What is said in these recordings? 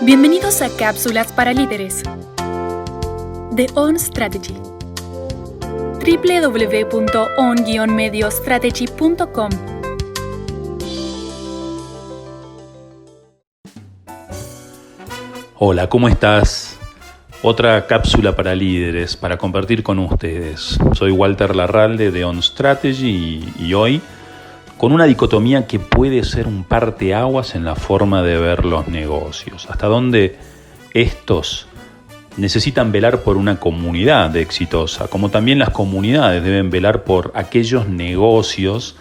Bienvenidos a Cápsulas para Líderes de On Strategy. www.on-mediostrategy.com. Hola, ¿cómo estás? Otra cápsula para líderes para compartir con ustedes. Soy Walter Larralde de On Strategy y hoy con una dicotomía que puede ser un parteaguas en la forma de ver los negocios. Hasta dónde estos necesitan velar por una comunidad exitosa, como también las comunidades deben velar por aquellos negocios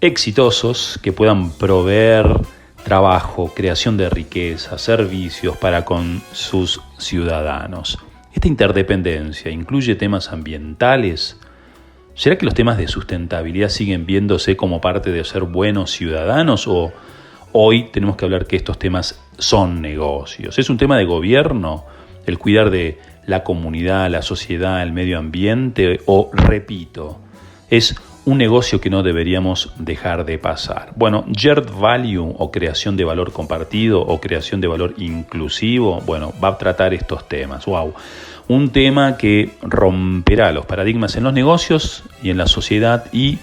exitosos que puedan proveer trabajo, creación de riqueza, servicios para con sus ciudadanos. Esta interdependencia incluye temas ambientales. ¿Será que los temas de sustentabilidad siguen viéndose como parte de ser buenos ciudadanos o hoy tenemos que hablar que estos temas son negocios? ¿Es un tema de gobierno el cuidar de la comunidad, la sociedad, el medio ambiente o, repito, es un negocio que no deberíamos dejar de pasar? Bueno, shared value o creación de valor compartido o creación de valor inclusivo, bueno, va a tratar estos temas. ¡Wow! Un tema que romperá los paradigmas en los negocios y en la sociedad y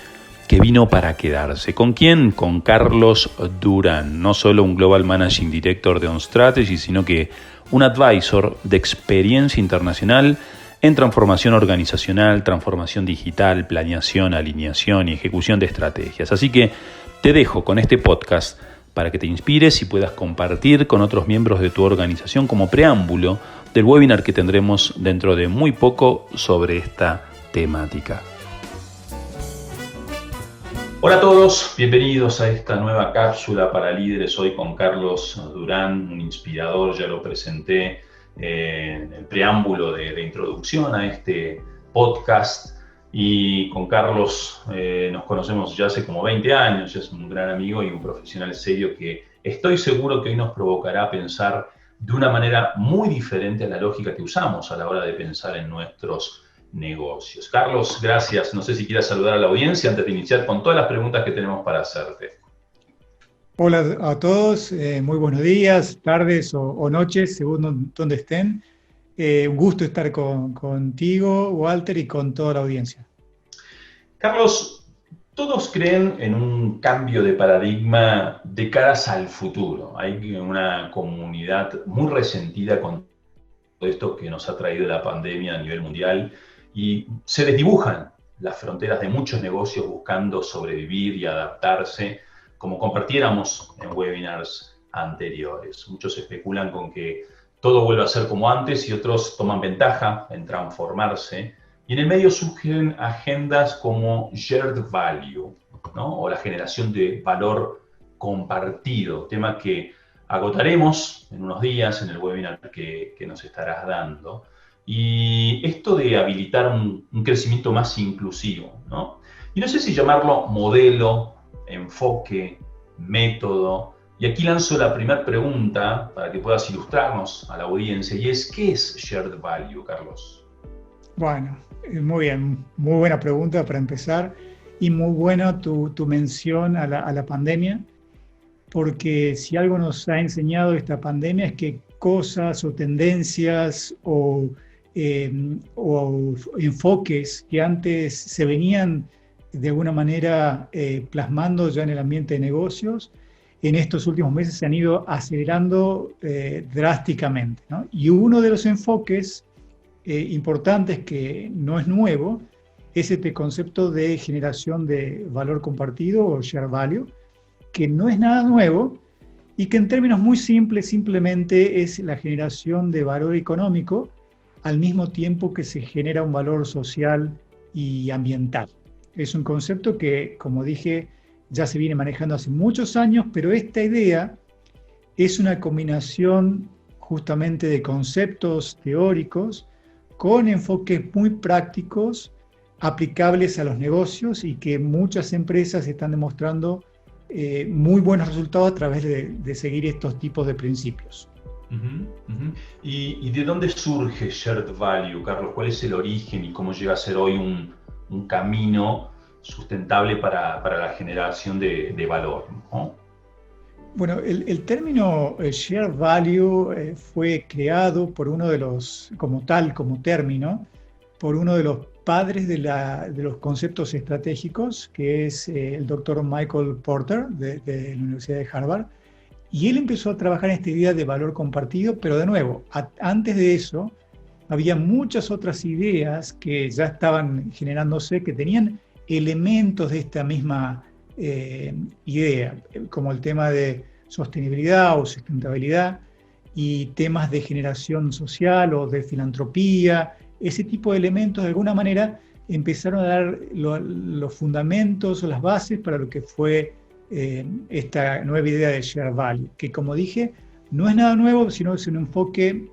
que vino para quedarse. ¿Con quién? Con Carlos Durán, no solo un Global Managing Director de On Strategy, sino que un advisor de experiencia internacional en transformación organizacional, transformación digital, planeación, alineación y ejecución de estrategias. Así que te dejo con este podcast para que te inspires y puedas compartir con otros miembros de tu organización como preámbulo del webinar que tendremos dentro de muy poco sobre esta temática. Hola a todos, bienvenidos a esta nueva cápsula para líderes. Hoy con Carlos Durán, un inspirador, ya lo presenté en el preámbulo de introducción a este podcast. Y con Carlos nos conocemos ya hace como 20 años, es un gran amigo y un profesional serio que estoy seguro que hoy nos provocará a pensar de una manera muy diferente a la lógica que usamos a la hora de pensar en nuestros negocios. Carlos, gracias. No sé si quieras saludar a la audiencia antes de iniciar con todas las preguntas que tenemos para hacerte. Hola a todos, muy buenos días, tardes o noches, según donde estén. Un gusto estar contigo, Walter, y con toda la audiencia. Carlos, todos creen en un cambio de paradigma de caras al futuro. Hay una comunidad muy resentida con todo esto que nos ha traído la pandemia a nivel mundial y se desdibujan las fronteras de muchos negocios buscando sobrevivir y adaptarse, como compartiéramos en webinars anteriores. Muchos especulan con que todo vuelve a ser como antes y otros toman ventaja en transformarse. Y en el medio surgen agendas como shared value, ¿no? O la generación de valor compartido, tema que agotaremos en unos días en el webinar que nos estarás dando. Y esto de habilitar un crecimiento más inclusivo, ¿no? Y no sé si llamarlo modelo, enfoque, método. Y aquí lanzo la primera pregunta para que puedas ilustrarnos a la audiencia, y es, ¿qué es shared value, Carlos? Bueno, muy bien, muy buena pregunta para empezar y muy buena tu mención a la pandemia, porque si algo nos ha enseñado esta pandemia es que cosas o tendencias o enfoques que antes se venían de alguna manera plasmando ya en el ambiente de negocios, en estos últimos meses se han ido acelerando drásticamente, ¿no? Y uno de los enfoques importantes que no es nuevo es este concepto de generación de valor compartido o share value, que no es nada nuevo y que en términos muy simples simplemente es la generación de valor económico al mismo tiempo que se genera un valor social y ambiental. Es un concepto que, como dije, ya se viene manejando hace muchos años, pero esta idea es una combinación justamente de conceptos teóricos con enfoques muy prácticos aplicables a los negocios y que muchas empresas están demostrando muy buenos resultados a través de seguir estos tipos de principios. ¿Y de dónde surge shared value, Carlos? ¿Cuál es el origen y cómo llega a ser hoy un camino sustentable para la generación de valor, ¿no? Bueno, el término share value fue creado por uno de los, como tal, como término, por uno de los padres de los conceptos estratégicos, que es el doctor Michael Porter de la Universidad de Harvard. Y él empezó a trabajar en esta idea de valor compartido, pero de nuevo, antes de eso, había muchas otras ideas que ya estaban generándose, que tenían elementos de esta misma idea, como el tema de sostenibilidad o sustentabilidad y temas de generación social o de filantropía. Ese tipo de elementos de alguna manera empezaron a dar los fundamentos o las bases para lo que fue esta nueva idea de share value, que como dije, no es nada nuevo, sino es un enfoque,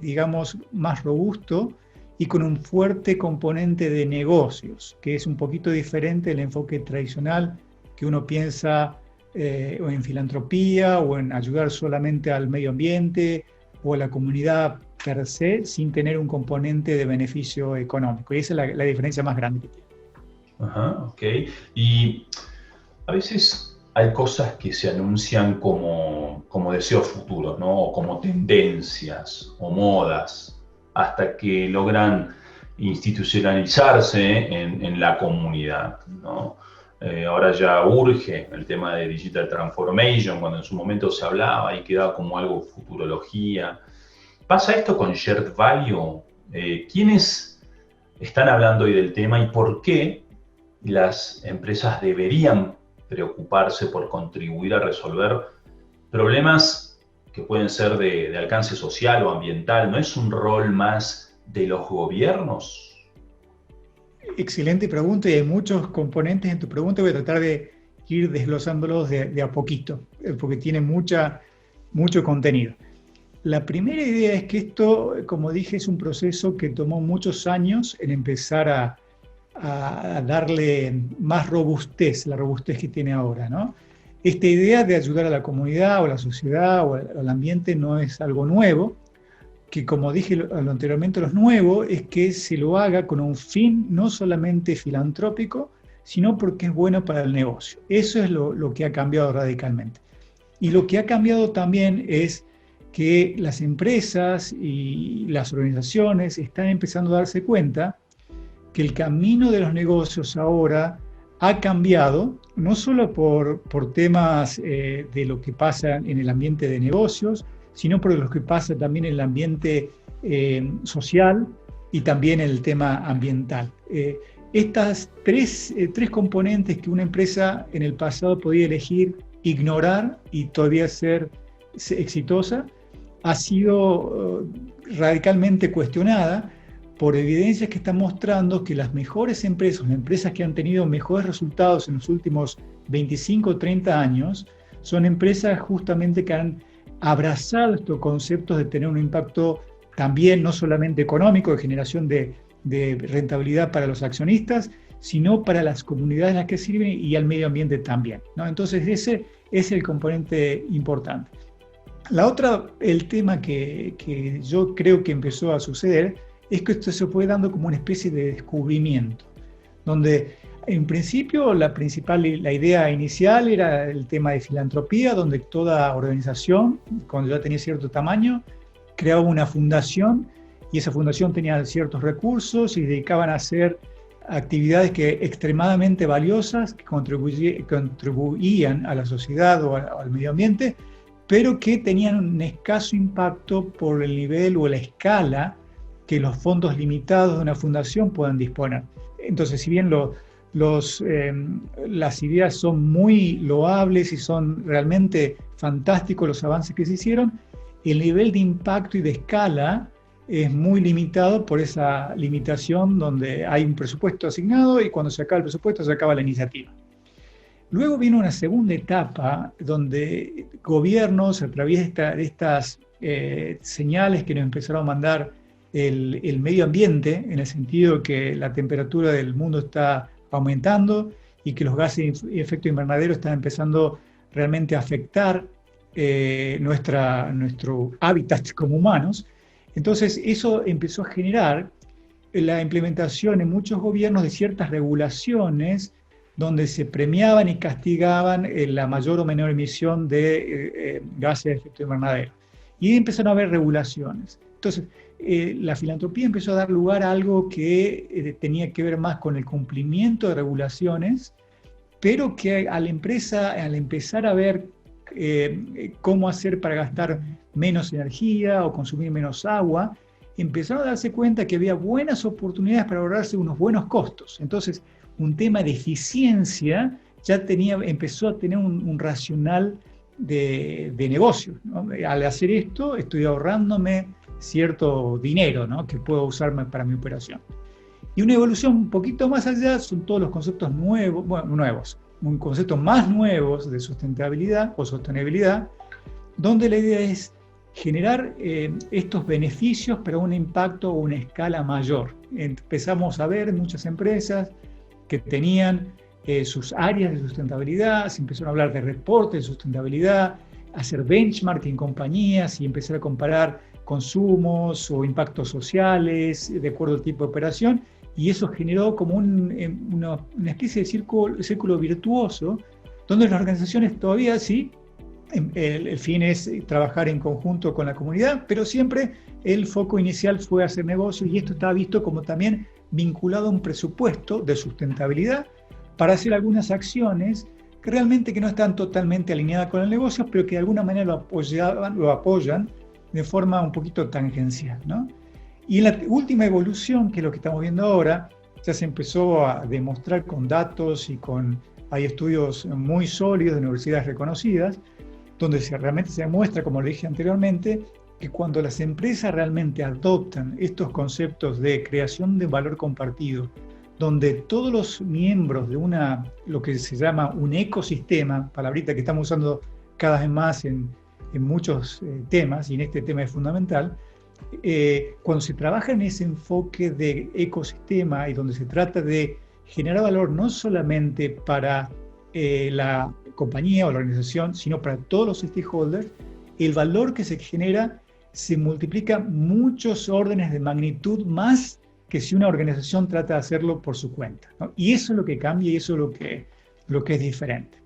digamos, más robusto y con un fuerte componente de negocios, que es un poquito diferente del enfoque tradicional que uno piensa o en filantropía o en ayudar solamente al medio ambiente o a la comunidad per se, sin tener un componente de beneficio económico. Y esa es la diferencia más grande que tiene. Ajá, ok. Y a veces hay cosas que se anuncian como deseos futuros, ¿no? O como tendencias o modas, hasta que logran institucionalizarse en la comunidad, ¿no? Ahora ya urge el tema de Digital Transformation, cuando en su momento se hablaba y quedaba como algo futurología. ¿Pasa esto con Shared Value? ¿Quiénes están hablando hoy del tema y por qué las empresas deberían preocuparse por contribuir a resolver problemas que pueden ser de alcance social o ambiental? ¿No es un rol más de los gobiernos? Excelente pregunta, y hay muchos componentes en tu pregunta. Voy a tratar de ir desglosándolos de a poquito, porque tiene mucho contenido. La primera idea es que esto, como dije, es un proceso que tomó muchos años en empezar a darle más robustez, la robustez que tiene ahora, ¿no? Esta idea de ayudar a la comunidad o a la sociedad o al ambiente no es algo nuevo, que como dije anteriormente, lo nuevo es que se lo haga con un fin no solamente filantrópico, sino porque es bueno para el negocio. Eso es lo que ha cambiado radicalmente. Y lo que ha cambiado también es que las empresas y las organizaciones están empezando a darse cuenta que el camino de los negocios ahora ha cambiado, no solo por temas de lo que pasa en el ambiente de negocios, sino por lo que pasa también en el ambiente social y también en el tema ambiental. Estas tres componentes que una empresa en el pasado podía elegir ignorar y todavía ser exitosa, ha sido radicalmente cuestionada por evidencias que están mostrando que las mejores empresas, las empresas que han tenido mejores resultados en los últimos 25 o 30 años, son empresas justamente que han abrazado estos conceptos de tener un impacto también no solamente económico, de generación de rentabilidad para los accionistas, sino para las comunidades en las que sirven y al medio ambiente también, ¿no? Entonces ese es el componente importante. La otra, el tema que yo creo que empezó a suceder, es que esto se fue dando como una especie de descubrimiento, donde en principio la idea inicial era el tema de filantropía, donde toda organización, cuando ya tenía cierto tamaño, creaba una fundación y esa fundación tenía ciertos recursos y dedicaban a hacer actividades extremadamente valiosas que contribuían a la sociedad o al medio ambiente, pero que tenían un escaso impacto por el nivel o la escala que los fondos limitados de una fundación puedan disponer. Entonces, si bien las ideas son muy loables y son realmente fantásticos los avances que se hicieron, el nivel de impacto y de escala es muy limitado por esa limitación donde hay un presupuesto asignado y cuando se acaba el presupuesto se acaba la iniciativa. Luego viene una segunda etapa donde gobiernos, a través de estas señales que nos empezaron a mandar el medio ambiente, en el sentido que la temperatura del mundo está aumentando y que los gases de efecto invernadero están empezando realmente a afectar nuestro hábitat como humanos. Entonces eso empezó a generar la implementación en muchos gobiernos de ciertas regulaciones donde se premiaban y castigaban la mayor o menor emisión de gases de efecto invernadero. Y empezaron a haber regulaciones. Entonces, la filantropía empezó a dar lugar a algo que tenía que ver más con el cumplimiento de regulaciones, pero que al empezar a ver cómo hacer para gastar menos energía o consumir menos agua, empezaron a darse cuenta que había buenas oportunidades para ahorrarse unos buenos costos. Entonces, un tema de eficiencia ya empezó a tener un racional de negocio, ¿no? Al hacer esto, estoy ahorrándome cierto dinero, ¿no? Que puedo usarme para mi operación. Y una evolución un poquito más allá son todos los conceptos nuevos, conceptos más nuevos de sustentabilidad o sostenibilidad, donde la idea es generar estos beneficios, pero a un impacto o una escala mayor. Empezamos a ver muchas empresas que tenían sus áreas de sustentabilidad, se empezaron a hablar de reportes de sustentabilidad, hacer benchmarking en compañías y empezar a comparar consumos o impactos sociales de acuerdo al tipo de operación, y eso generó como una especie de círculo virtuoso, donde las organizaciones todavía sí, el fin es trabajar en conjunto con la comunidad, pero siempre el foco inicial fue hacer negocios, y esto estaba visto como también vinculado a un presupuesto de sustentabilidad para hacer algunas acciones que realmente que no están totalmente alineadas con el negocio, pero que de alguna manera lo apoyan de forma un poquito tangencial, ¿no? Y en la última evolución, que es lo que estamos viendo ahora, ya se empezó a demostrar con datos y hay estudios muy sólidos de universidades reconocidas, donde realmente se demuestra, como lo dije anteriormente, que cuando las empresas realmente adoptan estos conceptos de creación de valor compartido, donde todos los miembros de lo que se llama un ecosistema, palabrita que estamos usando cada vez más en muchos temas, y en este tema es fundamental, cuando se trabaja en ese enfoque de ecosistema y donde se trata de generar valor no solamente para la compañía o la organización, sino para todos los stakeholders, el valor que se genera se multiplica muchos órdenes de magnitud más que si una organización trata de hacerlo por su cuenta, ¿no? Y eso es lo que cambia, y eso es lo que es diferente.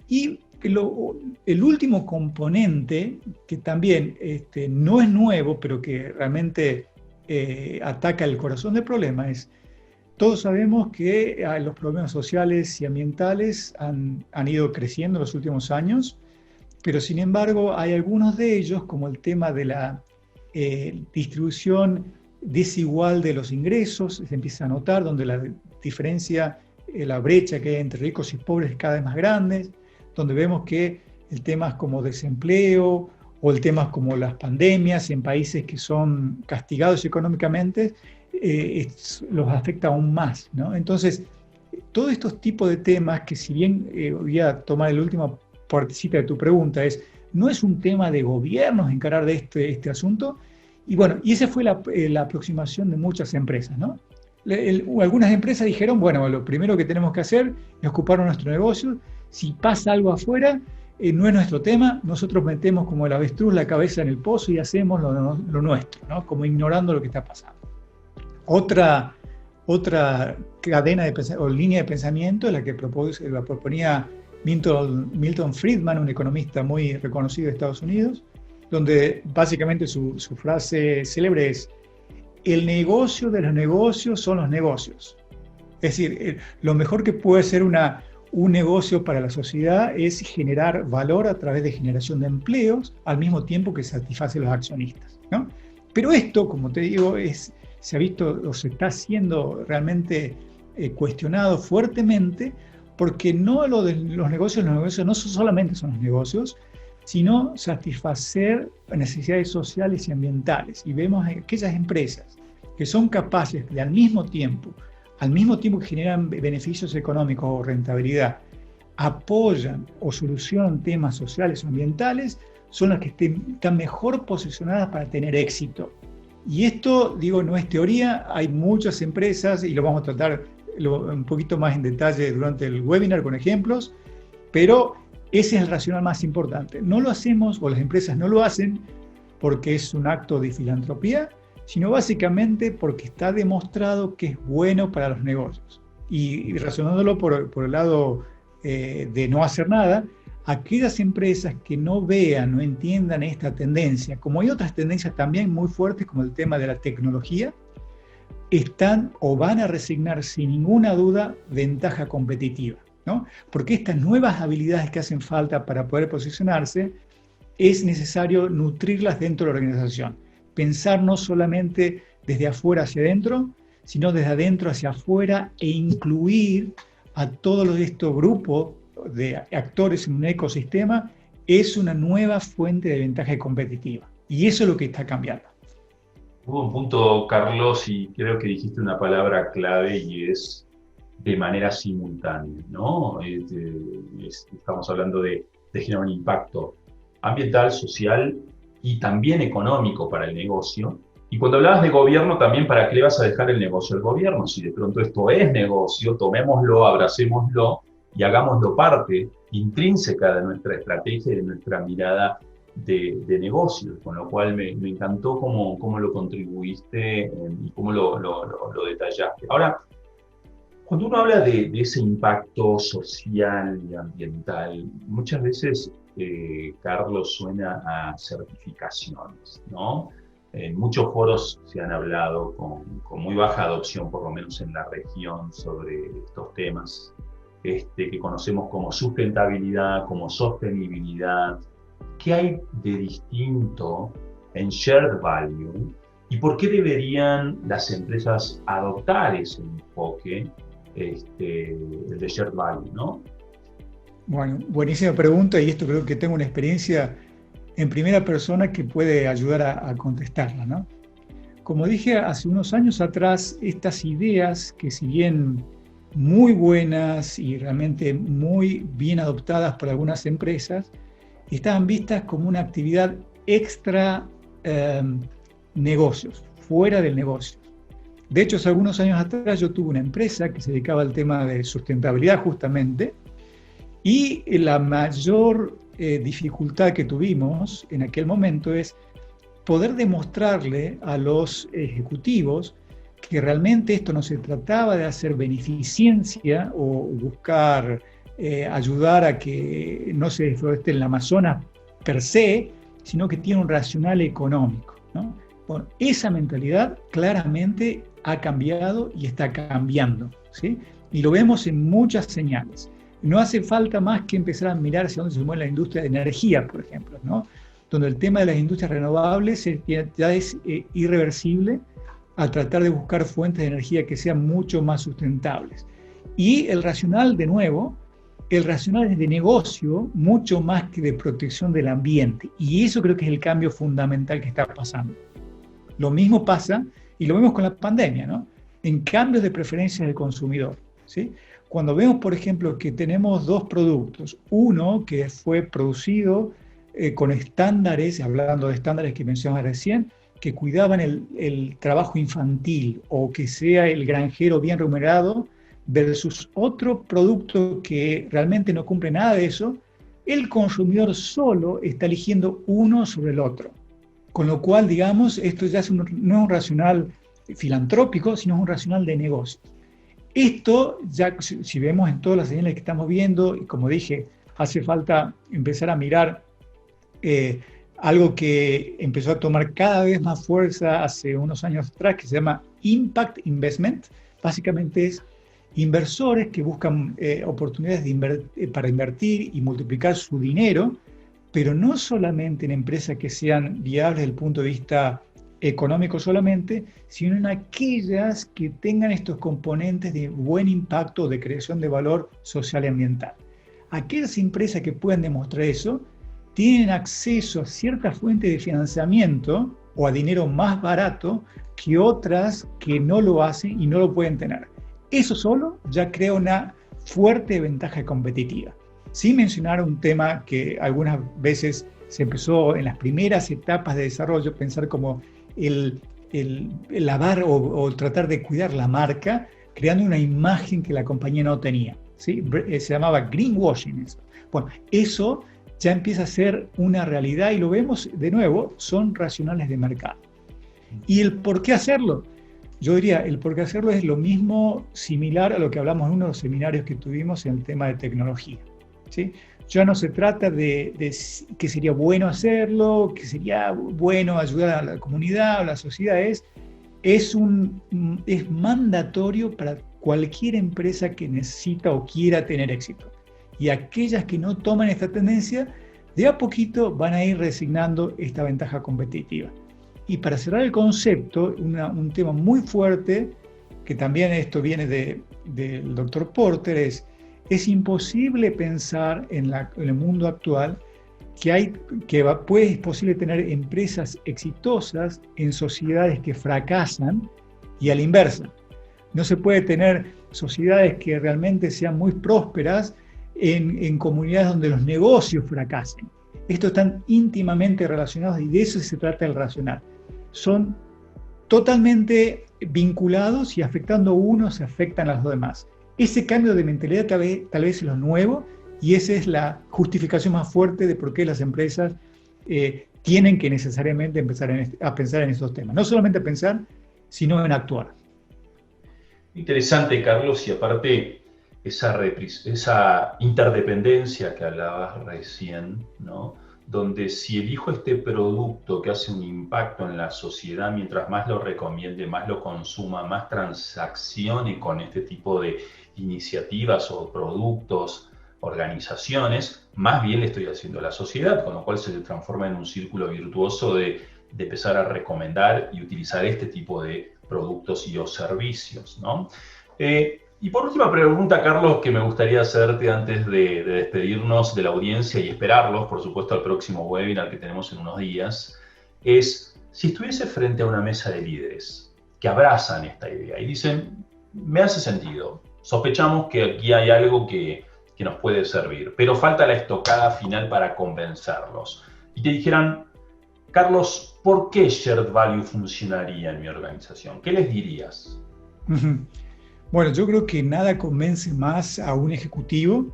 Y el último componente, que también no es nuevo, pero que realmente ataca el corazón del problema, es: todos sabemos que los problemas sociales y ambientales han ido creciendo en los últimos años, pero sin embargo hay algunos de ellos, como el tema de la distribución desigual de los ingresos, se empieza a notar, donde la diferencia, la brecha que hay entre ricos y pobres es cada vez más grande, donde vemos que el tema como desempleo o el tema como las pandemias en países que son castigados económicamente, los afecta aún más, ¿no? Entonces, todos estos tipos de temas que, si bien voy a tomar la última partecita de tu pregunta, no es un tema de gobiernos encarar de este asunto, y bueno, y esa fue la aproximación de muchas empresas, ¿no? Algunas empresas dijeron, bueno, lo primero que tenemos que hacer es ocuparnos de nuestro negocio. Si pasa algo afuera, no es nuestro tema, nosotros metemos como el avestruz la cabeza en el pozo y hacemos lo nuestro, ¿no? Como ignorando lo que está pasando. Otra cadena o línea de pensamiento es la que proponía Milton Friedman, un economista muy reconocido de Estados Unidos, donde básicamente su frase célebre es: el negocio de los negocios son los negocios. Es decir, lo mejor que puede ser un negocio para la sociedad es generar valor a través de generación de empleos, al mismo tiempo que satisface a los accionistas, ¿no? Pero esto, como te digo, se ha visto o se está siendo realmente cuestionado fuertemente, porque no lo de los negocios no solamente son los negocios, sino satisfacer necesidades sociales y ambientales. Y vemos aquellas empresas que son capaces de al mismo tiempo que generan beneficios económicos o rentabilidad, apoyan o solucionan temas sociales o ambientales, son las que están mejor posicionadas para tener éxito. Y esto, digo, no es teoría, hay muchas empresas, y lo vamos a tratar un poquito más en detalle durante el webinar con ejemplos, pero ese es el racional más importante. No lo hacemos, o las empresas no lo hacen porque es un acto de filantropía, sino básicamente porque está demostrado que es bueno para los negocios. Y razonándolo por el lado de no hacer nada, aquellas empresas que no vean, no entiendan esta tendencia, como hay otras tendencias también muy fuertes, como el tema de la tecnología, están o van a resignar sin ninguna duda ventaja competitiva, ¿no? Porque estas nuevas habilidades que hacen falta para poder posicionarse, es necesario nutrirlas dentro de la organización. Pensar no solamente desde afuera hacia adentro, sino desde adentro hacia afuera e incluir a todos estos grupos de actores en un ecosistema es una nueva fuente de ventaja competitiva. Y eso es lo que está cambiando. Hubo un punto, Carlos, y creo que dijiste una palabra clave y es de manera simultánea, ¿no? Estamos hablando de generar un impacto ambiental, social y también económico para el negocio. Y cuando hablabas de gobierno, también para qué le vas a dejar el negocio al gobierno. Si de pronto esto es negocio, tomémoslo, abracémoslo y hagámoslo parte intrínseca de nuestra estrategia y de nuestra mirada de negocio. Con lo cual me encantó cómo lo contribuiste y cómo lo detallaste. Ahora, cuando uno habla de ese impacto social y ambiental, muchas veces, Carlos, suena a certificaciones, ¿no? En muchos foros se han hablado con muy baja adopción, por lo menos en la región, sobre estos temas que conocemos como sustentabilidad, como sostenibilidad. ¿Qué hay de distinto en Shared Value? ¿Y por qué deberían las empresas adoptar ese enfoque, el de Shared Value, ¿no? Bueno, buenísima pregunta, y esto creo que tengo una experiencia en primera persona que puede ayudar a contestarla, ¿no? Como dije hace unos años atrás, estas ideas que, si bien muy buenas y realmente muy bien adoptadas por algunas empresas, estaban vistas como una actividad extra negocios, fuera del negocio. De hecho, hace algunos años atrás yo tuve una empresa que se dedicaba al tema de sustentabilidad justamente, y la mayor dificultad que tuvimos en aquel momento es poder demostrarle a los ejecutivos que realmente esto no se trataba de hacer beneficencia o buscar ayudar a que no se deforeste el Amazonas per se, sino que tiene un racional económico, ¿no? Bueno, esa mentalidad claramente ha cambiado y está cambiando, ¿sí? Y lo vemos en muchas señales. No hace falta más que empezar a mirar hacia dónde se mueve la industria de energía, por ejemplo, ¿no? Donde el tema de las industrias renovables ya es irreversible al tratar de buscar fuentes de energía que sean mucho más sustentables. Y el racional, de nuevo, el racional es de negocio mucho más que de protección del ambiente. Y eso creo que es el cambio fundamental que está pasando. Lo mismo pasa, y lo vemos con la pandemia, ¿no? En cambios de preferencias del consumidor, ¿sí? Cuando vemos, por ejemplo, que tenemos dos productos, uno que fue producido con estándares, hablando de estándares que mencionaba recién, que cuidaban el trabajo infantil o que sea el granjero bien remunerado, versus otro producto que realmente no cumple nada de eso, el consumidor solo está eligiendo uno sobre el otro. Con lo cual, digamos, esto ya no es un racional filantrópico, sino es un racional de negocios. Esto, ya si vemos en todas las señales que estamos viendo, y como dije, hace falta empezar a mirar algo que empezó a tomar cada vez más fuerza hace unos años atrás, que se llama Impact Investment. Básicamente es inversores que buscan oportunidades para invertir y multiplicar su dinero, pero no solamente en empresas que sean viables desde el punto de vista económico solamente, sino en aquellas que tengan estos componentes de buen impacto, de creación de valor social y ambiental. Aquellas empresas que puedan demostrar eso tienen acceso a ciertas fuentes de financiamiento o a dinero más barato que otras que no lo hacen y no lo pueden tener. Eso solo ya crea una fuerte ventaja competitiva. Sin mencionar un tema que algunas veces se empezó en las primeras etapas de desarrollo, pensar como el lavar o tratar de cuidar la marca, creando una imagen que la compañía no tenía, ¿sí? Se llamaba greenwashing. Eso. Bueno, eso ya empieza a ser una realidad y lo vemos de nuevo, son racionales de mercado. ¿Y el por qué hacerlo? Yo diría, el por qué hacerlo es lo mismo, similar a lo que hablamos en uno de los seminarios que tuvimos en el tema de tecnología, ¿sí? Ya no se trata de que sería bueno hacerlo, que sería bueno ayudar a la comunidad o a la sociedad, es mandatorio para cualquier empresa que necesita o quiera tener éxito. Y aquellas que no toman esta tendencia, de a poquito van a ir resignando esta ventaja competitiva. Y para cerrar el concepto, un tema muy fuerte, que también esto viene del doctor Porter, es imposible pensar en el mundo actual es posible tener empresas exitosas en sociedades que fracasan y a la inversa. No se puede tener sociedades que realmente sean muy prósperas en comunidades donde los negocios fracasen. Estos están íntimamente relacionados y de eso se trata el racional. Son totalmente vinculados y afectando a uno se afectan a los demás. Ese cambio de mentalidad tal vez es lo nuevo y esa es la justificación más fuerte de por qué las empresas tienen que necesariamente empezar a pensar en estos temas. No solamente a pensar, sino en actuar. Interesante, Carlos, y aparte esa interdependencia que hablabas recién, ¿no? Donde si elijo este producto que hace un impacto en la sociedad, mientras más lo recomiende, más lo consuma, más transaccione con este tipo de iniciativas o productos, organizaciones, más bien le estoy haciendo a la sociedad, con lo cual se transforma en un círculo virtuoso de empezar a recomendar y utilizar este tipo de productos y o servicios, ¿no? Y por última pregunta, Carlos, que me gustaría hacerte antes de despedirnos de la audiencia y esperarlos, por supuesto, al próximo webinar que tenemos en unos días, es si estuviese frente a una mesa de líderes que abrazan esta idea y dicen, me hace sentido, sospechamos que aquí hay algo que nos puede servir, pero falta la estocada final para convencerlos. Y te dijeran, Carlos, ¿por qué Shared Value funcionaría en mi organización? ¿Qué les dirías? Bueno, yo creo que nada convence más a un ejecutivo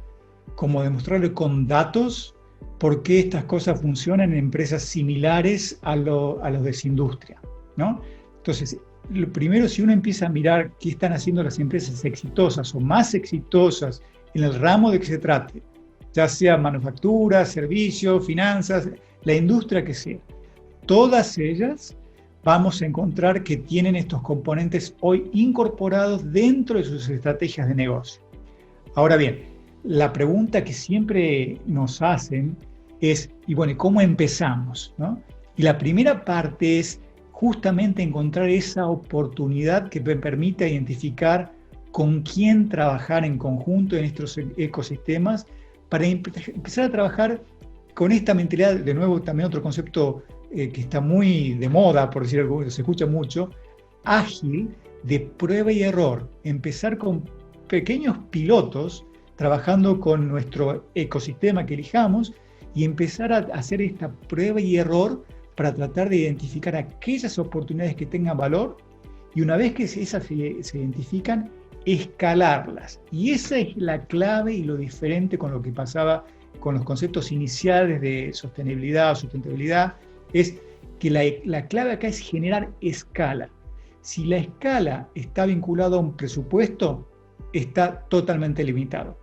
como demostrarle con datos por qué estas cosas funcionan en empresas similares a los de esa industria, ¿no? Entonces, lo primero, si uno empieza a mirar qué están haciendo las empresas exitosas o más exitosas en el ramo de que se trate, ya sea manufactura, servicios, finanzas, la industria que sea, todas ellas vamos a encontrar que tienen estos componentes hoy incorporados dentro de sus estrategias de negocio. Ahora bien, la pregunta que siempre nos hacen es, y bueno, ¿cómo empezamos? ¿No? Y la primera parte es justamente encontrar esa oportunidad que me permita identificar con quién trabajar en conjunto en estos ecosistemas para empezar a trabajar con esta mentalidad, de nuevo también otro concepto que está muy de moda, por decir algo, se escucha mucho, ágil, de prueba y error. Empezar con pequeños pilotos, trabajando con nuestro ecosistema que elijamos, y empezar a hacer esta prueba y error para tratar de identificar aquellas oportunidades que tengan valor, y una vez que esas se identifican, escalarlas. Y esa es la clave y lo diferente con lo que pasaba con los conceptos iniciales de sostenibilidad o sustentabilidad, es que la clave acá es generar escala. Si la escala está vinculada a un presupuesto, está totalmente limitado.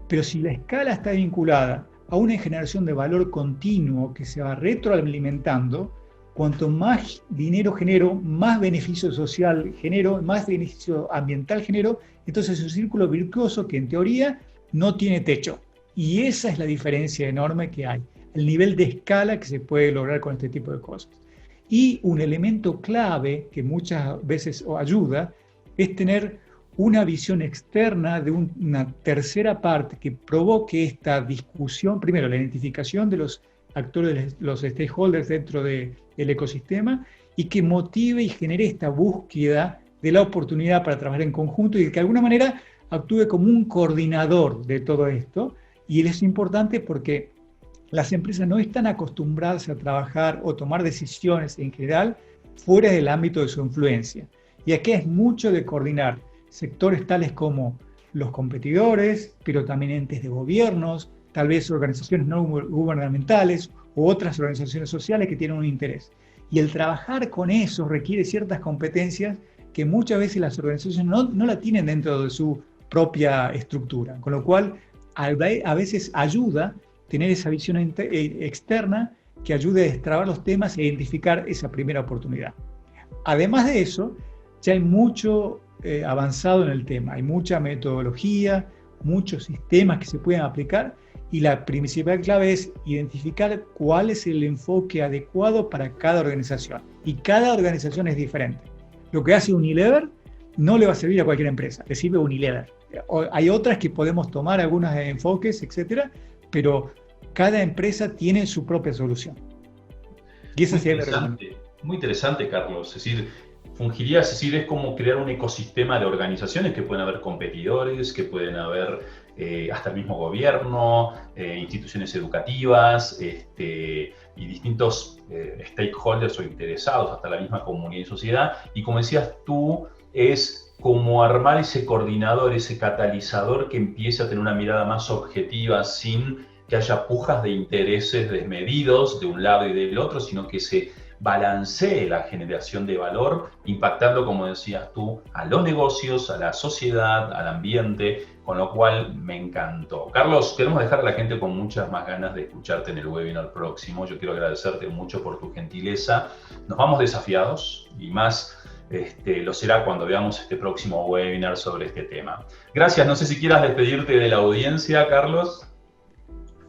Pero si la escala está vinculada a una generación de valor continuo que se va retroalimentando, cuanto más dinero genero, más beneficio social genero, más beneficio ambiental genero, entonces es un círculo virtuoso que en teoría no tiene techo. Y esa es la diferencia enorme que hay, el nivel de escala que se puede lograr con este tipo de cosas. Y un elemento clave que muchas veces ayuda es tener una visión externa de una tercera parte que provoque esta discusión, primero la identificación de los actores, los stakeholders dentro del ecosistema, y que motive y genere esta búsqueda de la oportunidad para trabajar en conjunto y que de alguna manera actúe como un coordinador de todo esto. Y es importante porque las empresas no están acostumbradas a trabajar o tomar decisiones en general fuera del ámbito de su influencia. Y aquí es mucho de coordinar sectores tales como los competidores, pero también entes de gobiernos, tal vez organizaciones no gubernamentales u otras organizaciones sociales que tienen un interés. Y el trabajar con eso requiere ciertas competencias que muchas veces las organizaciones no la tienen dentro de su propia estructura, con lo cual a veces ayuda tener esa visión externa que ayude a destrabar los temas e identificar esa primera oportunidad. Además de eso, ya hay mucho avanzado en el tema, hay mucha metodología, muchos sistemas que se pueden aplicar, y la principal clave es identificar cuál es el enfoque adecuado para cada organización. Y cada organización es diferente. Lo que hace Unilever no le va a servir a cualquier empresa, le sirve a Unilever. Hay otras que podemos tomar algunos enfoques, etcétera, pero cada empresa tiene su propia solución. Y esa muy interesante, Carlos. Es decir, es como crear un ecosistema de organizaciones que pueden haber competidores, que pueden haber hasta el mismo gobierno, instituciones educativas, y distintos stakeholders o interesados, hasta la misma comunidad y sociedad. Y como decías tú, es como armar ese coordinador, ese catalizador que empiece a tener una mirada más objetiva, sin que haya pujas de intereses desmedidos de un lado y del otro, sino que se balancee la generación de valor, impactando, como decías tú, a los negocios, a la sociedad, al ambiente, con lo cual me encantó. Carlos, queremos dejar a la gente con muchas más ganas de escucharte en el webinar próximo. Yo quiero agradecerte mucho por tu gentileza. Nos vamos desafiados y más lo será cuando veamos este próximo webinar sobre este tema. Gracias. No sé si quieras despedirte de la audiencia, Carlos.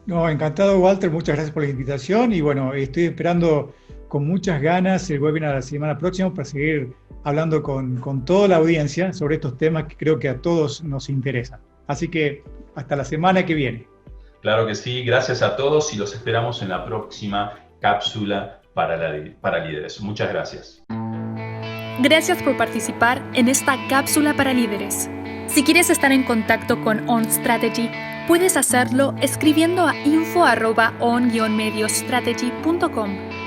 No, encantado, Walter. Muchas gracias por la invitación y bueno, estoy esperando con muchas ganas el webinar la semana próxima para seguir hablando con toda la audiencia sobre estos temas que creo que a todos nos interesan. Así que hasta la semana que viene. Claro que sí, gracias a todos y los esperamos en la próxima cápsula para líderes. Muchas gracias. Gracias por participar en esta cápsula para líderes. Si quieres estar en contacto con On Strategy, puedes hacerlo escribiendo a info@on-mediostrategy.com.